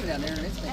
Down there and it's been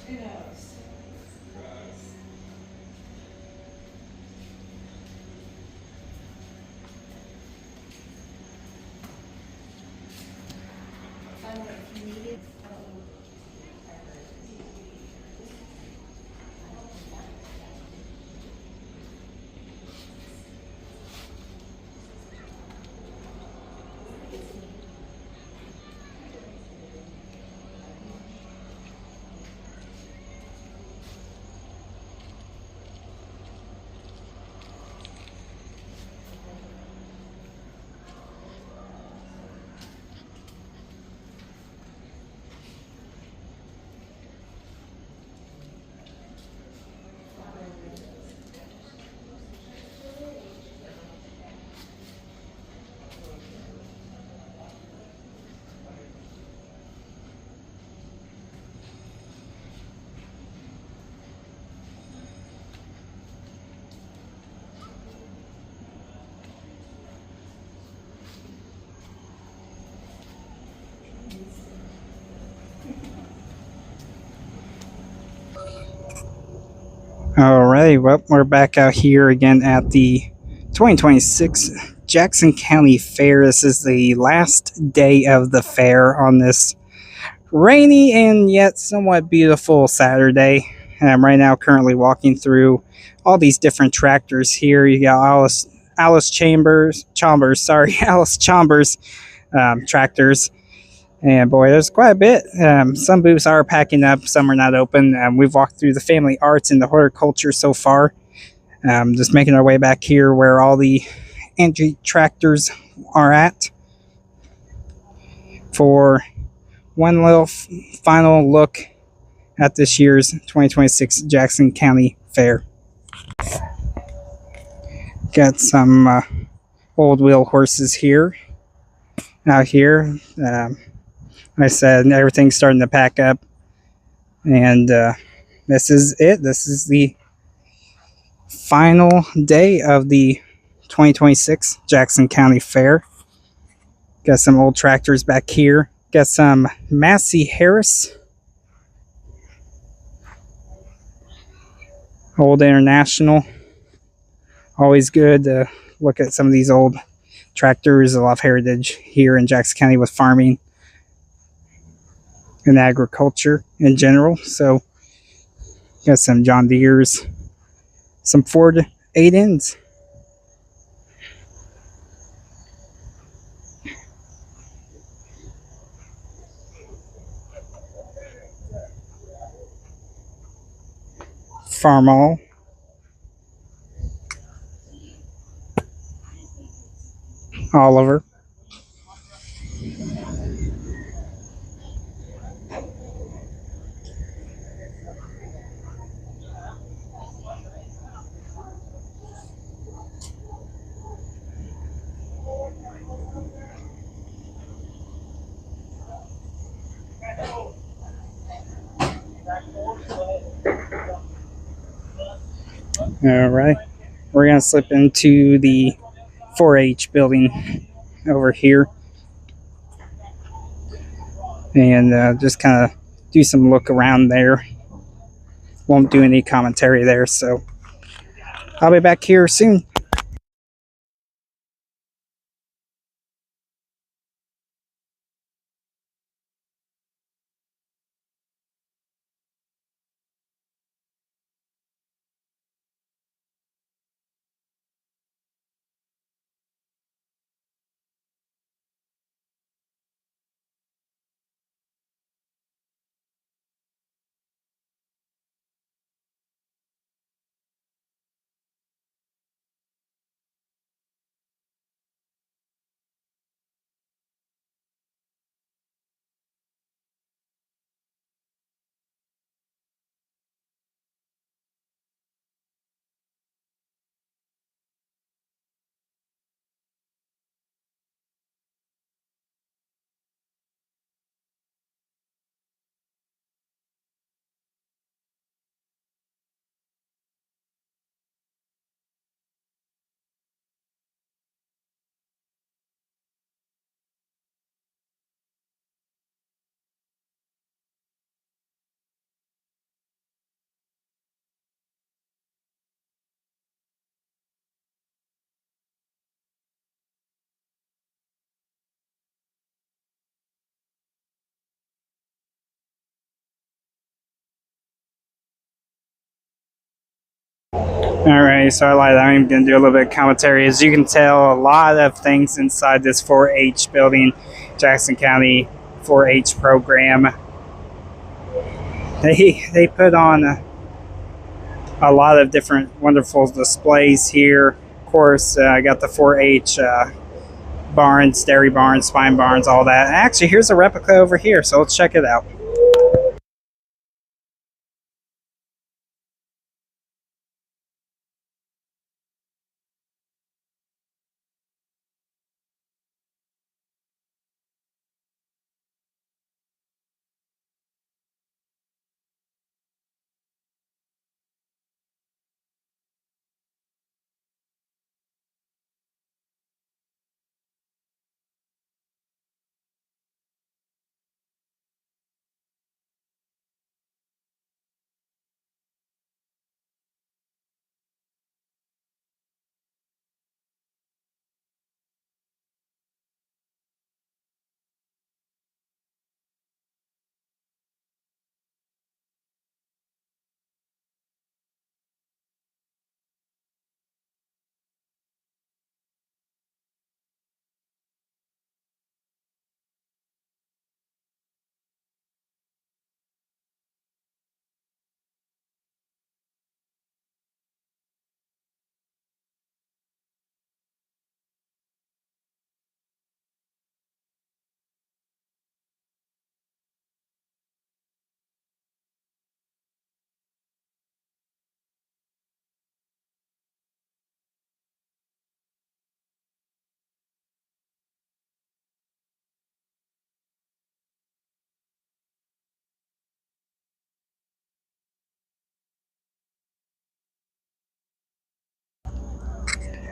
Who knows? By the way, if you need it, Alrighty, well, we're back out here again at the 2026 Jackson County Fair. This is the last day of the fair on this rainy and yet somewhat beautiful Saturday. I'm right now currently walking through all these different tractors here. You got Alice Alice Chambers tractors. And boy, there's quite a bit. Some booths are packing up, some are not open. We've walked through the family arts and the horticulture so far. Just making our way back here where all the entry tractors are at for one little final look at this year's 2026 Jackson County Fair. Got some old wheel horses here, out here. Like I said, everything's starting to pack up, and this is it. This is the final day of the 2026 Jackson County Fair. Got some old tractors back here. Got some Massey Harris, Old International. Always good to look at some of these old tractors. A lot of heritage here in Jackson County with farming and agriculture in general. So got some John Deere's, some Ford 8Ns. Farmall. Oliver. All right, we're gonna slip into the 4-H building over here and just kind of do some look around there. Won't do any commentary there, so I'll be back here soon. Alright, so I lied. I'm going to do a little bit of commentary. As you can tell, a lot of things inside this 4-H building, Jackson County 4-H program. They put on a lot of different wonderful displays here. Of course, I got the 4-H barns, dairy barns, swine barns, all that. Actually, here's a replica over here, so let's check it out.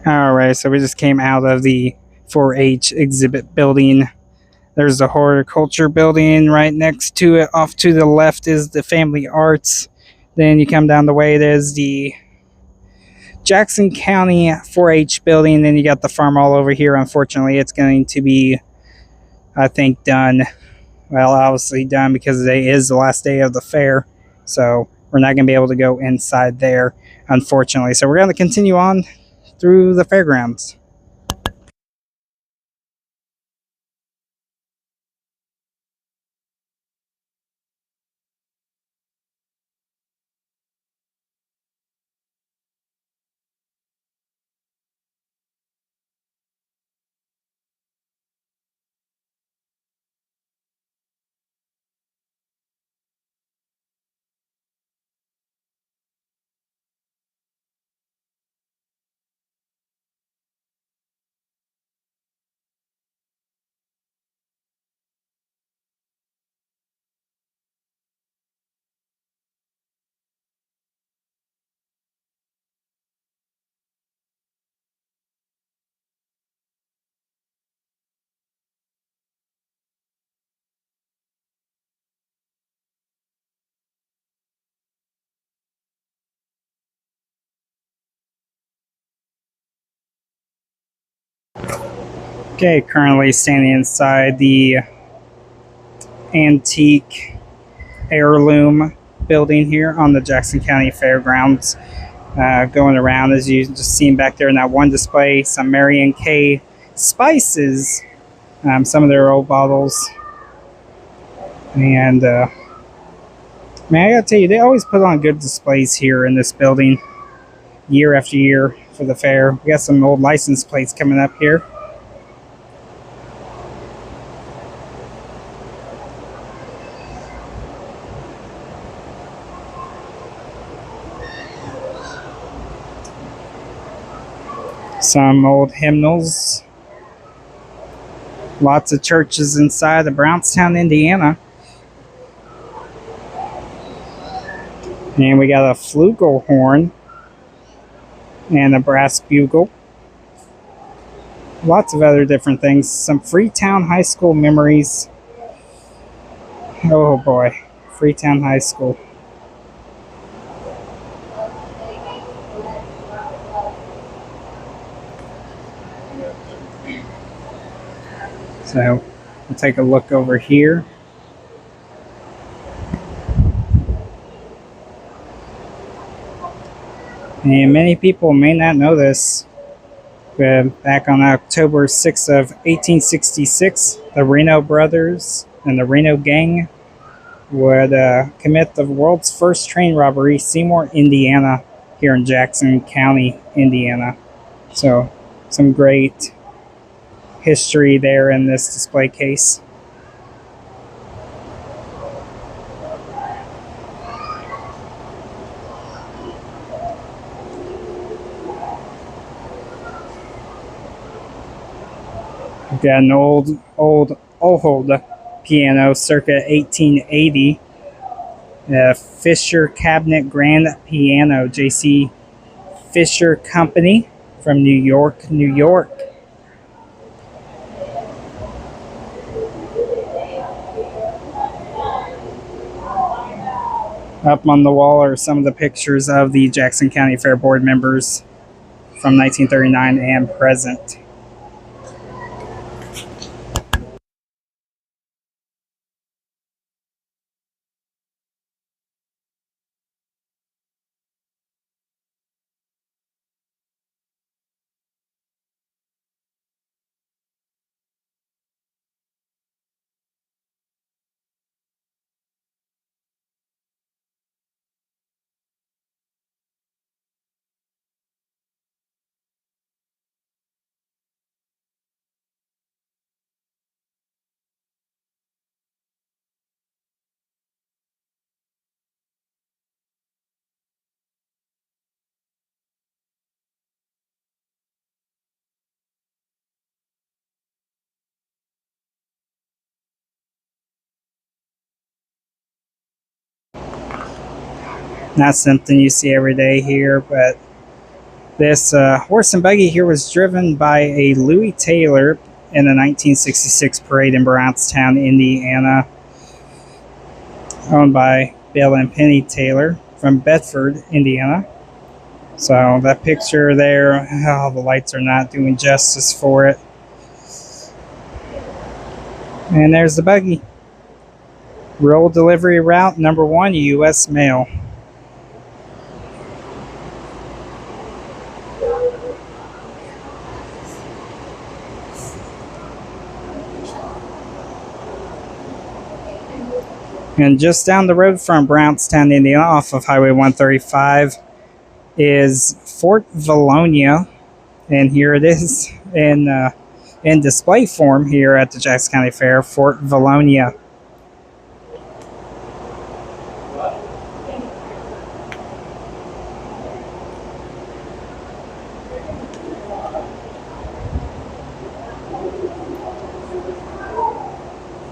Alright, so we just came out of the 4-H exhibit building. There's the horticulture building right next to it. Off to the left is the family arts. Then you come down the way, there's the Jackson County 4-H building. Then you got the farm all over here. Unfortunately, it's going to be, I think, done. Well, obviously done because today is the last day of the fair. So we're not going to be able to go inside there, unfortunately. So we're going to continue on through the fairgrounds. Okay, currently standing inside the antique heirloom building here on the Jackson County Fairgrounds. Going around, as you just seen back there in that one display, some Mary & Kay spices, some of their old bottles. And man, I gotta tell you, they always put on good displays here in this building year after year for the fair. We got some old license plates coming up here. Some old hymnals. Lots of churches inside of Brownstown, Indiana. And we got a flugelhorn and a brass bugle. Lots of other different things. Some Freetown High School memories. Oh boy, Freetown High School. So we'll take a look over here. And many people may not know this, but back on October 6th of 1866, the Reno brothers and the Reno gang would commit the world's first train robbery, Seymour, Indiana, here in Jackson County, Indiana. So, some great history there in this display case. We've got an old piano circa 1880. Fisher Cabinet Grand Piano, J.C. Fisher Company from New York, New York. Up on the wall are some of the pictures of the Jackson County Fair Board members from 1939 and present. Not something you see every day here, but this horse and buggy here was driven by a Louis Taylor in the 1966 parade in Brownstown, Indiana, owned by Bill and Penny Taylor from Bedford, Indiana. So that picture there, oh, the lights are not doing justice for it. And there's the buggy. Roll delivery route number 1, U.S. mail. And just down the road from Brownstown, Indiana, off of Highway 135, is Fort Pavillion. And here it is in display form here at the Jackson County Fair, Fort Pavillion.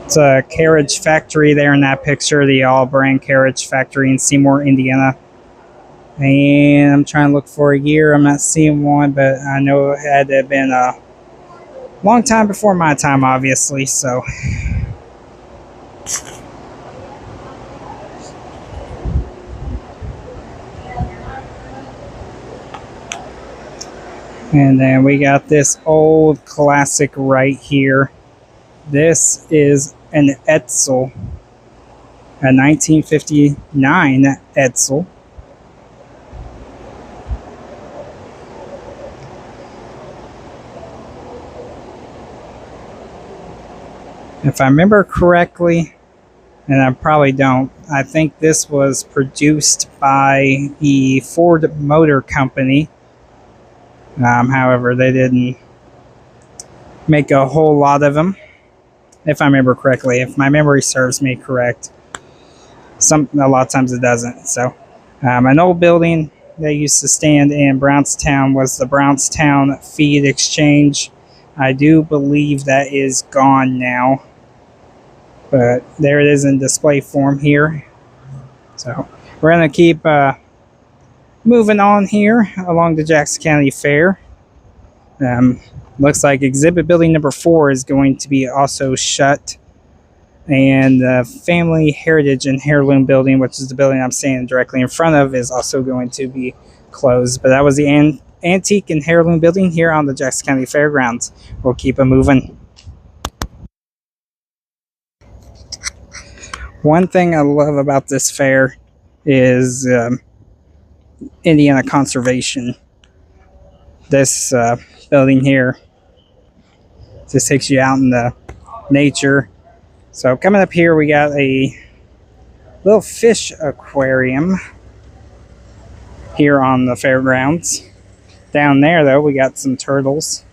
It's a carriage factory there in that picture, the all-brand carriage factory in Seymour, Indiana. And I'm trying to look for a year. I'm not seeing one, but I know it had to have been a long time before my time, obviously, so. And then we got this old classic right here. This is an Edsel, a 1959 Edsel. If I remember correctly, and I probably don't, I think this was produced by the Ford Motor Company. However, they didn't make a whole lot of them, if I remember correctly, if my memory serves me correct. A lot of times it doesn't. So, an old building that used to stand in Brownstown was the Brownstown Feed Exchange. I do believe that is gone now. But there it is in display form here. So we're going to keep moving on here along the Jackson County Fair. Looks like exhibit building number 4 is going to be also shut. And the Family Heritage and Heirloom building, which is the building I'm standing directly in front of, is also going to be closed. But that was the Antique and Heirloom building here on the Jackson County Fairgrounds. We'll keep it moving. One thing I love about this fair is Indiana Conservation. This building here just takes you out in the nature. So coming up here, we got a little fish aquarium here on the fairgrounds. Down there, though, we got some turtles.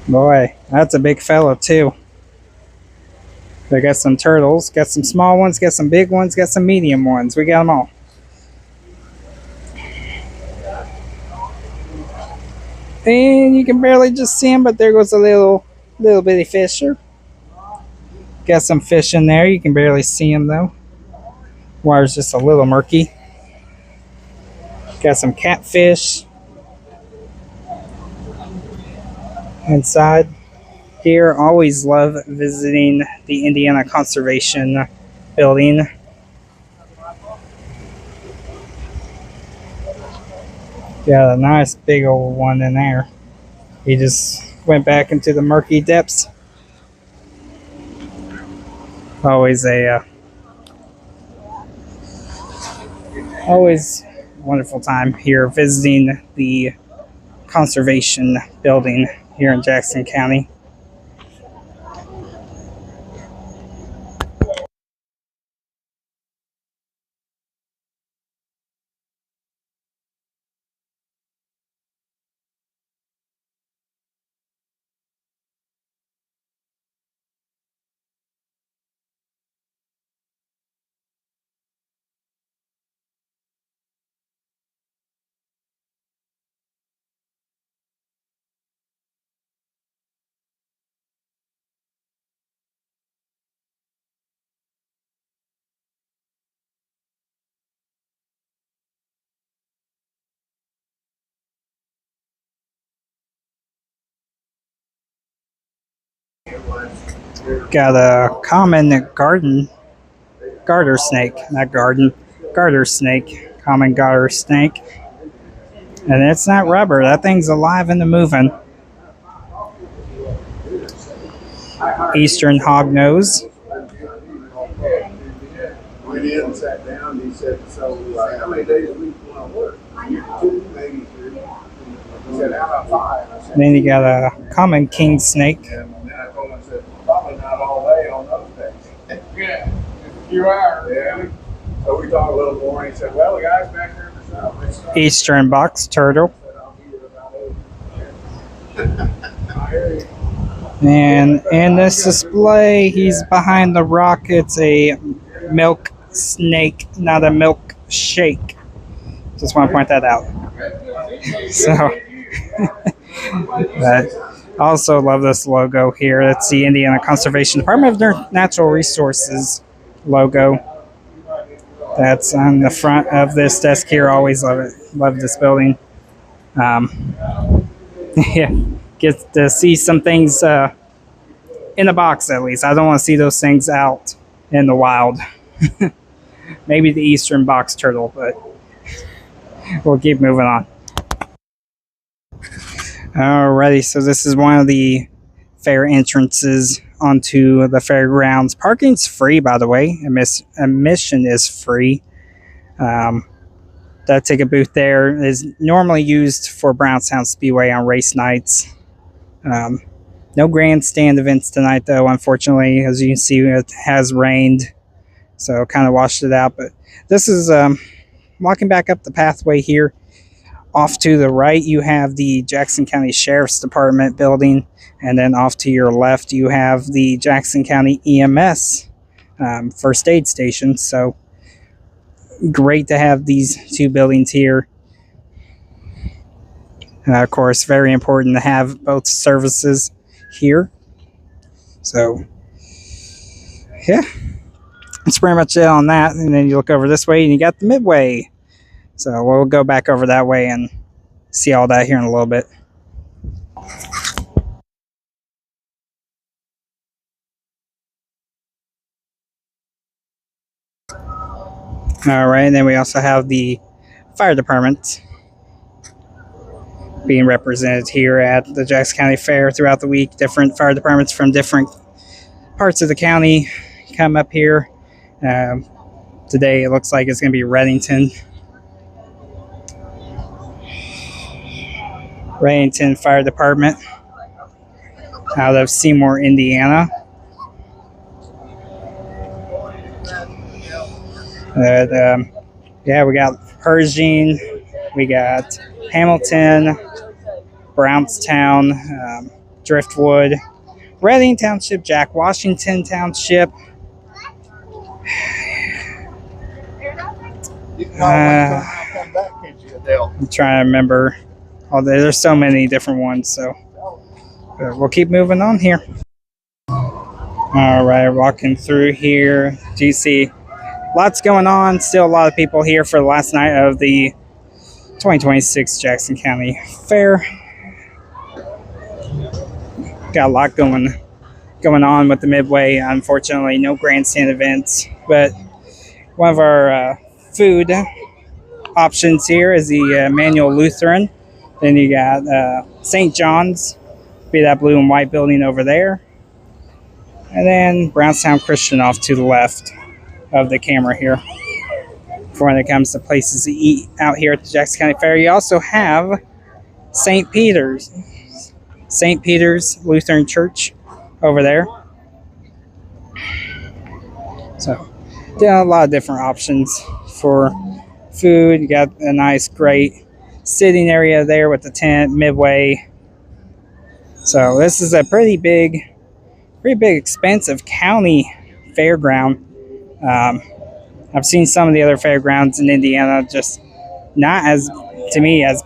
Boy, that's a big fella, too. They got some turtles, got some small ones, got some big ones, got some medium ones. We got them all. And you can barely just see them, but there goes a little bitty fisher. Got some fish in there. You can barely see them, though. Water's just a little murky. Got some catfish inside here. Always love visiting the Indiana Conservation Building. Got a nice big old one in there. He just went back into the murky depths. Always a wonderful time here visiting the conservation building here in Jackson County. Got a common garter snake, common garter snake. And it's not rubber, that thing's alive and moving. Eastern hognose. Went in and sat down, he said, so how many days a week do you want to work? 2, maybe 3. He said, how about 5? I said, Then you got a common king snake. and then I told him, I said, probably not all day on those days. Yeah, just a few hours. Yeah. So we talked a little more, and he said, well, the guys back there in the south, they started. Eastern box turtle. I said, I'll be here about 8. I hear you. And in this display, he's behind the rock. It's a milk snake, not a milk shake. Just want to point that out. So, I also love this logo here. It's the Indiana Conservation Department of Natural Resources logo. That's on the front of this desk here. Always love it. Love this building. Yeah, get to see some things in the box at least. I don't want to see those things out in the wild. Maybe the eastern box turtle, but we'll keep moving on. Alrighty, so this is one of the fair entrances onto the fairgrounds. Parking's free, by the way. Admission is free. That ticket booth there is normally used for Brownstown Speedway on race nights. No grandstand events tonight, though, unfortunately. As you can see, it has rained, so kind of washed it out. But this is walking back up the pathway here. Off to the right, you have the Jackson County Sheriff's Department building, and then off to your left, you have the Jackson County EMS first aid station. So great to have these two buildings here. Of course, very important to have both services here. So, yeah, that's pretty much it on that. And then you look over this way and you got the midway. So we'll go back over that way and see all that here in a little bit. All right, and then we also have the fire department being represented here at the Jackson County Fair throughout the week. Different fire departments from different parts of the county come up here. Today it looks like it's going to be Reddington. Reddington Fire Department out of Seymour, Indiana. Yeah, we got Pershing, we got Hamilton, Brownstown, Driftwood, Reading Township, Jack Washington Township. I'm trying to remember. There's so many different ones, so we'll keep moving on here. All right, walking through here. Do you see lots going on? Still a lot of people here for the last night of the 2026 Jackson County Fair. Got a lot going on with the Midway. Unfortunately, no grandstand events, but one of our food options here is the Immanuel Lutheran. Then you got St. John's, be that blue and white building over there. And then Brownstown Christian off to the left of the camera here. For when it comes to places to eat out here at the Jackson County Fair, you also have St. Peter's Lutheran Church over there. So, yeah, a lot of different options for food. You got a nice, great sitting area there with the tent, midway. So this is a pretty big expensive county fairground. I've seen some of the other fairgrounds in Indiana, just not as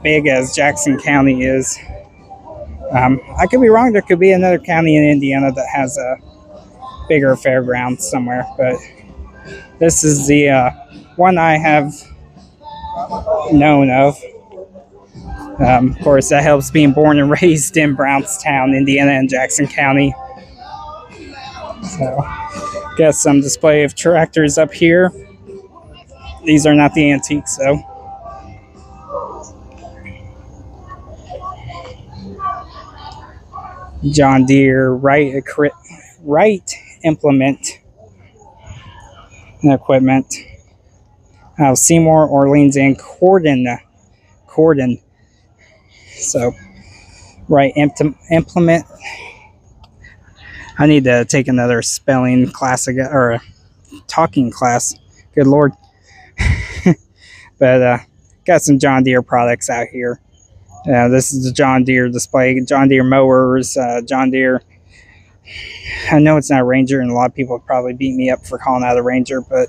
big as Jackson County is. I could be wrong. There could be another county in Indiana that has a bigger fairground somewhere, but this is the one I have known of. Of course, that helps being born and raised in Brownstown, Indiana, and Jackson County. So, got some display of tractors up here. These are not the antiques, though. John Deere, Wright Implement and equipment. Seymour, Orleans, and Corden. So, Wright Implement. I need to take another spelling class again, or a talking class. Good Lord. But got some John Deere products out here. This is the John Deere display. John Deere mowers, John Deere. I know it's not a Ranger, and a lot of people would probably beat me up for calling out a Ranger, but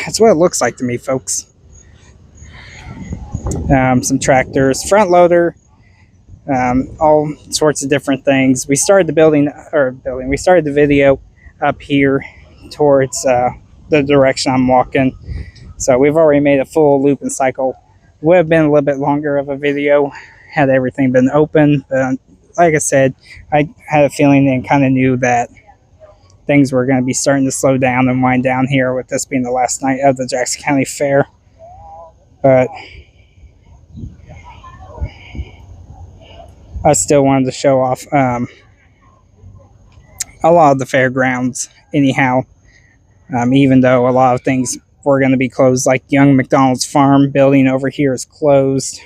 that's what it looks like to me, folks. Some tractors, front loader, all sorts of different things. We started the We started the video up here towards the direction I'm walking. So we've already made a full loop and cycle. Would have been a little bit longer of a video had everything been open. But like I said, I had a feeling and kind of knew that things were going to be starting to slow down and wind down here with this being the last night of the Jackson County Fair. But I still wanted to show off a lot of the fairgrounds anyhow, even though a lot of things were going to be closed, like young McDonald's farm building over here is closed.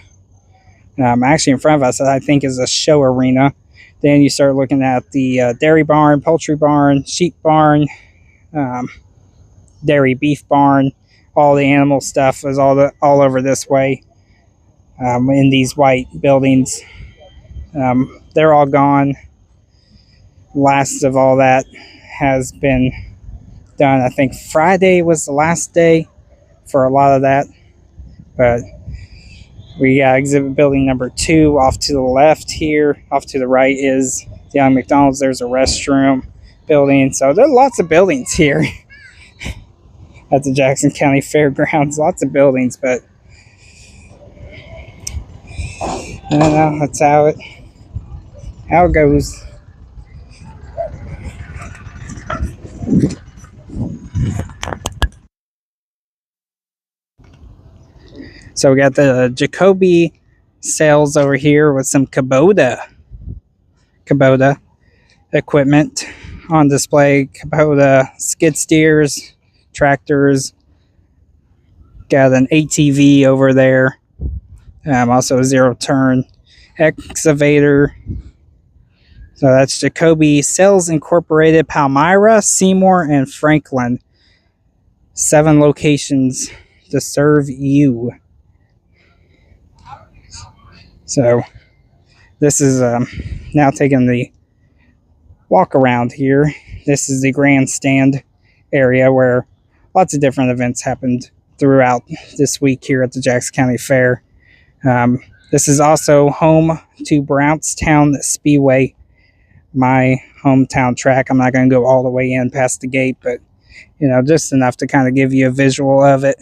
Actually in front of us, I think, is a show arena. Then you start looking at the dairy barn, poultry barn, sheep barn, dairy beef barn. All the animal stuff is all over this way in these white buildings. They're all gone. Last of all that has been done. I think Friday was the last day for a lot of that. But we got exhibit building number 2 off to the left here. Off to the right is the young McDonald's. There's a restroom building. So there are lots of buildings here at the Jackson County Fairgrounds. Lots of buildings, but I don't know. That's how it goes. So we got the Jacobi sales over here with some Kubota equipment on display. Kubota skid steers, tractors. Got an ATV over there. Also a zero turn excavator. So that's Jacobi Sales Incorporated, Palmyra, Seymour, and Franklin. 7 locations to serve you. So this is now taking the walk around here. This is the grandstand area where lots of different events happened throughout this week here at the Jackson County Fair. This is also home to Brownstown Speedway, my hometown track. I'm not going to go all the way in past the gate, but you know, just enough to kind of give you a visual of it.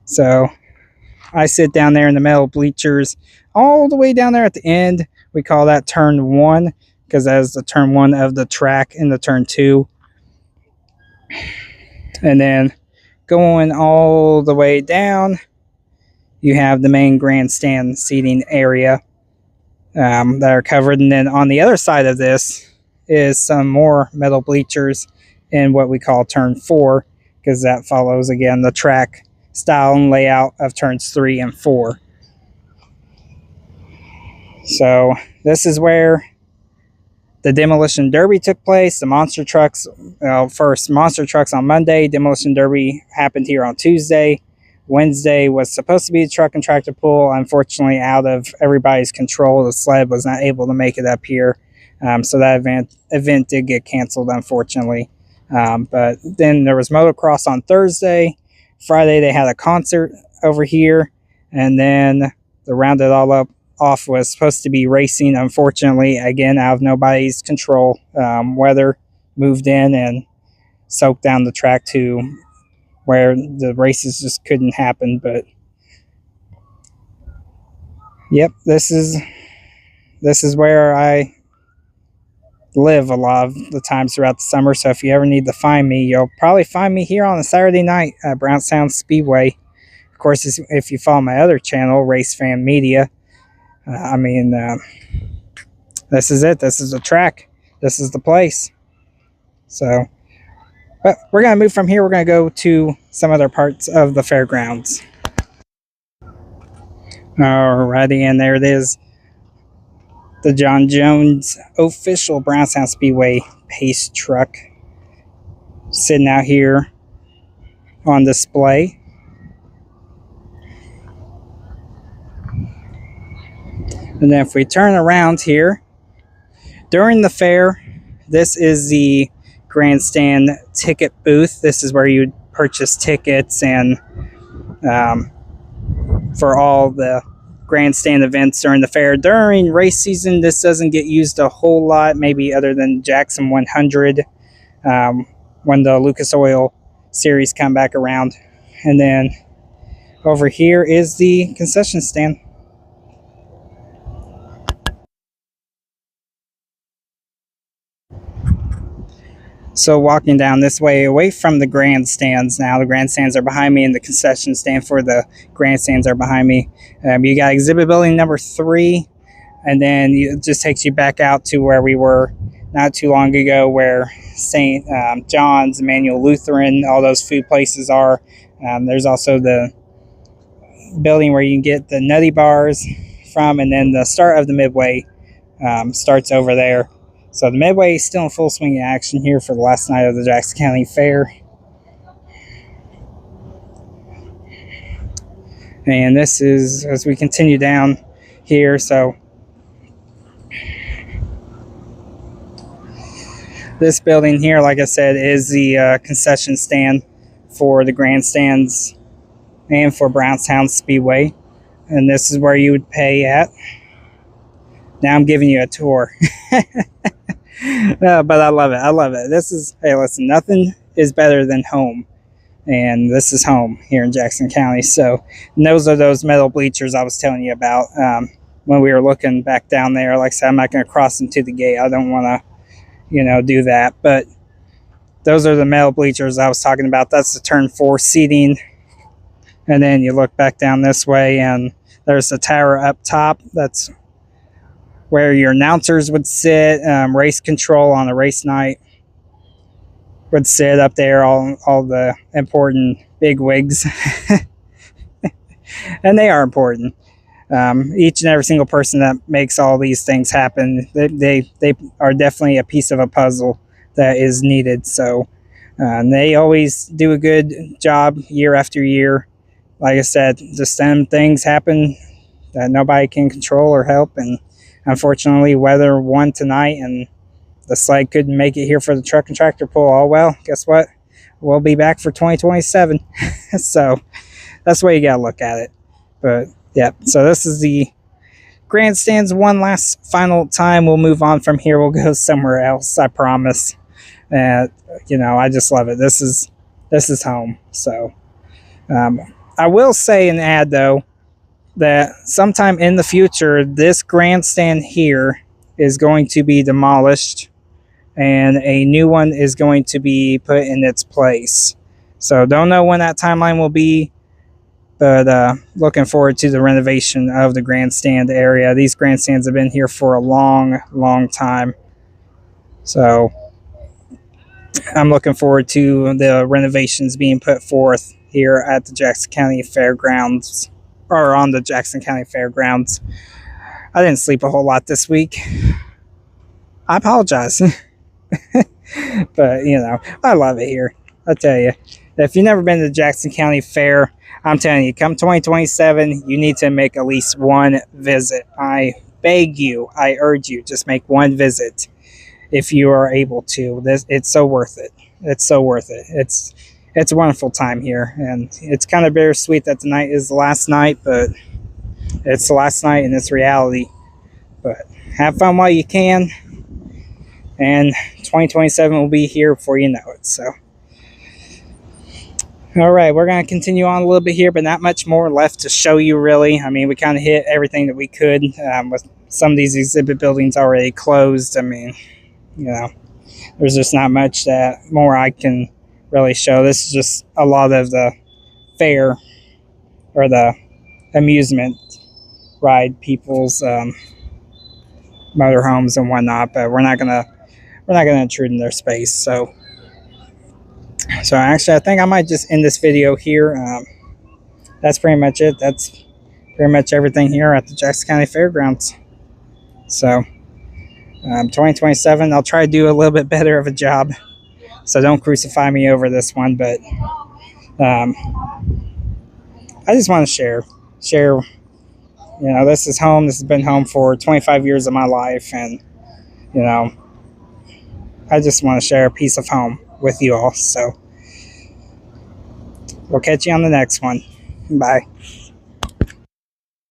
So I sit down there in the metal bleachers all the way down there at the end. We call that turn 1 because that is the turn 1 of the track in the turn 2. And then going all the way down, you have the main grandstand seating area that are covered. And then on the other side of this is some more metal bleachers in what we call turn 4, because that follows again the track style and layout of turns 3 and 4. So this is where the demolition derby took place. The monster trucks, first monster trucks on Monday, demolition derby happened here on Tuesday. Wednesday was supposed to be a truck and tractor pull. Unfortunately, out of everybody's control, the sled was not able to make it up here. So that event did get canceled, unfortunately. But then there was motocross on Thursday. Friday they had a concert over here, and then to round it all up off was supposed to be racing. Unfortunately, again, out of nobody's control, weather moved in and soaked down the track to where the races just couldn't happen. But yep, this is where I live a lot of the times throughout the summer. So if you ever need to find me, you'll probably find me here on a Saturday night at Brownstown Speedway. Of course, if you follow my other channel, Race Fan Media, this is it. This is the track. This is the place. So, but we're going to move from here. We're going to go to some other parts of the fairgrounds. Alrighty, and there it is. The John Jones official Brownstown Speedway pace truck sitting out here on display. And then if we turn around here, during the fair, this is the grandstand ticket booth. This is where you purchase tickets and for all the grandstand events during the fair. During race season, this doesn't get used a whole lot, maybe other than Jackson 100 when the Lucas Oil series come back around. And then over here is the concession stand. So walking down this way away from the grandstands now. The grandstands are behind me and the concession stand for the grandstands are behind me. You got exhibit building number 3, and then it just takes you back out to where we were not too long ago, where St. John's, Immanuel Lutheran, all those food places are. There's also the building where you can get the nutty bars from, and then the start of the midway starts over there. So the midway is still in full swing action here for the last night of the Jackson County Fair. And this is as we continue down here. So this building here, like I said, is the concession stand for the grandstands and for Brownstown Speedway. And this is where you would pay at. Now I'm giving you a tour. But I love it. I love it. This is, hey, listen, nothing is better than home. And this is home here in Jackson County. So those are those metal bleachers I was telling you about when we were looking back down there. Like I said, I'm not going to cross into the gate. I don't want to, do that. But those are the metal bleachers I was talking about. That's the turn 4 seating. And then you look back down this way and there's the tower up top. That's where your announcers would sit, race control on a race night. would sit up there, all the important big wigs. And they are important. Each and every single person that makes all these things happen, they are definitely a piece of a puzzle that is needed. So they always do a good job year after year. Like I said, just them things happen that nobody can control or help. And unfortunately, weather won tonight, and the sled couldn't make it here for the truck and tractor pull. Oh well, guess what? We'll be back for 2027. So that's the way you gotta look at it. But yeah, so this is the grandstands one last final time. We'll move on from here. We'll go somewhere else, I promise. And I just love it. This is home. So I will say and add though that sometime in the future, this grandstand here is going to be demolished and a new one is going to be put in its place. So don't know when that timeline will be, but looking forward to the renovation of the grandstand area. These grandstands have been here for a long, long time. So I'm looking forward to the renovations being put forth here at the Jackson County Fairgrounds, or on the Jackson County Fairgrounds. I didn't sleep a whole lot this week. I apologize. But, I love it here. I tell you, if you've never been to the Jackson County Fair, I'm telling you, come 2027, you need to make at least one visit. I beg you, I urge you, just make one visit if you are able to. It's so worth it. It's so worth it. It's a wonderful time here, and it's kind of bittersweet that tonight is the last night, but it's the last night and it's reality. But have fun while you can, and 2027 will be here before you know it. So all right, we're going to continue on a little bit here, but not much more left to show you, really. I mean, we kind of hit everything that we could with some of these exhibit buildings already closed. I mean, there's just not much that more I can really show. This is just a lot of the fair or the amusement ride people's motorhomes and whatnot, but we're not gonna intrude in their space. So actually, I think I might just end this video here. That's pretty much it. That's pretty much everything here at the Jackson County Fairgrounds. So 2027, I'll try to do a little bit better of a job. So don't crucify me over this one, but I just want to share. This is home. This has been home for 25 years of my life, and I just want to share a piece of home with you all. So we'll catch you on the next one. Bye.